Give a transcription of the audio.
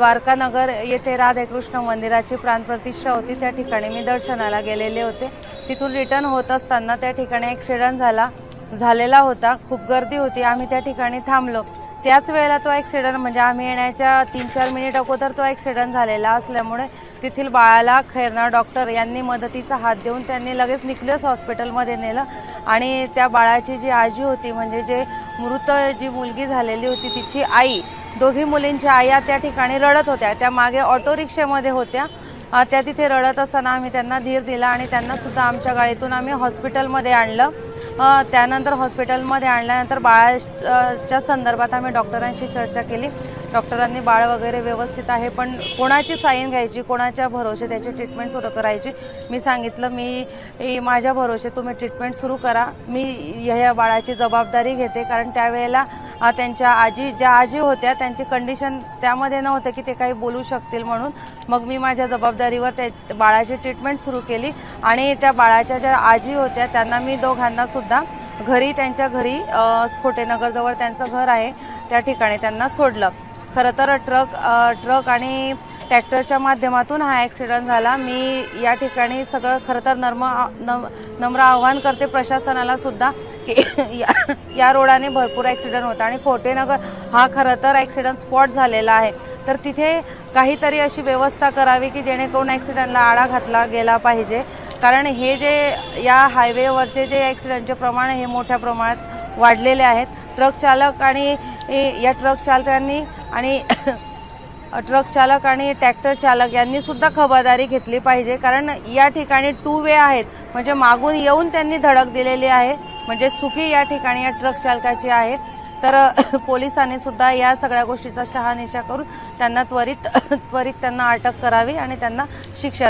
द्वारका नगर येथे राधाकृष्ण मंदिराची प्राणप्रतिष्ठा होती। त्या ठिकाणी मी दर्शनाला गेलेले होते। तिथून रिटर्न होत असताना त्या ठिकाणी ॲक्सिडेंट झालेला होता। खूप गर्दी होती। आम्ही त्या ठिकाणी थांबलो। त्याच वेळेला तो ॲक्सिडेंट म्हणजे आम्ही येण्याच्या 3-4 मिनिट अगोदर तो ॲक्सिडेंट झालेला असल्यामुळे तेथील बाळाला खैरनार डॉक्टर यांनी मदतीचा हात देऊन त्यांनी लगेच निक्लेस हॉस्पिटलमध्ये नेलं आणि त्या बाळाची जी आजी होती म्हणजे जे मृत जी मुलगी झालेली होती तिची आई, दोघी मुलींच्या आया त्या ठिकाणी रडत होत्या। त्या मागे ऑटो रिक्षामध्ये होत्या। त्या तिथे रडत असताना आम्ही त्यांना धीर दिला आणि त्यांना सुद्धा आमच्या गाडीतून आम्ही हॉस्पिटलमध्ये आणलं। त्यानंतर हॉस्पिटलमध्ये आणल्यानंतर बाळाच्या संदर्भात आम्ही डॉक्टरांशी चर्चा केली। डॉक्टरांनी बाळ वगैरे व्यवस्थित आहे, पण कोणाची साईन घ्यायची, कोणाच्या भरोसे त्याची ट्रीटमेंट सुरू करायची। मी सांगितलं मी माझ्या भरोसे तुम्ही ट्रीटमेंट सुरू करा, मी ह्या बाळाची जबाबदारी घेते। कारण त्यावेळेला त्यांच्या ज्या आजी होत्या त्यांची कंडिशन त्यामध्ये नव्हतं की ते काही बोलू शकतील म्हणून मग मी माझ्या जबाबदारीवर त्या बाळाची ट्रीटमेंट सुरू केली आणि त्या बाळाच्या ज्या आजी होत्या त्यांना मी दोघांना सुद्धा घरी त्यांच्या घरी स्फोटेनगरजवळ त्यांचं घर आहे त्या ठिकाणी त्यांना सोडलं। खरं तर ट्रक आणि ट्रॅक्टरच्या माध्यमातून हा ॲक्सिडेंट झाला। मी या ठिकाणी सगळं खरं तर नम्र आव्हान करते प्रशासनाला सुद्धा की या रोडाने भरपूर ॲक्सिडेंट होता आणि स्फोटेनगर हा खरं तर ॲक्सिडेंट स्पॉट झालेला आहे। तर तिथे काहीतरी अशी व्यवस्था करावी की जेणेकरून ॲक्सिडेंटला आळा घातला गेला पाहिजे। कारण हे जे या हायवेवरचे जे ॲक्सिडेंटचे प्रमाण हे मोठ्या प्रमाणात वाढलेले आहेत। ट्रक चालक आणि ट्रॅक्टर चालक यांनी सुद्धा खबरदारी घेतली पाहिजे। कारण या ठिकाणी 2 वे आहेत म्हणजे मागून येऊन त्यांनी धडक दिलेली आहे, म्हणजे चुकी या ठिकाणी या ट्रक चालकाची आहे। तर पोलिसांनी सुद्धा या सगळ्या गोष्टीचा शहानिशा करून त्यांना त्वरित त्यांना अटक करावी आणि त्यांना शिक्षा द्यावी।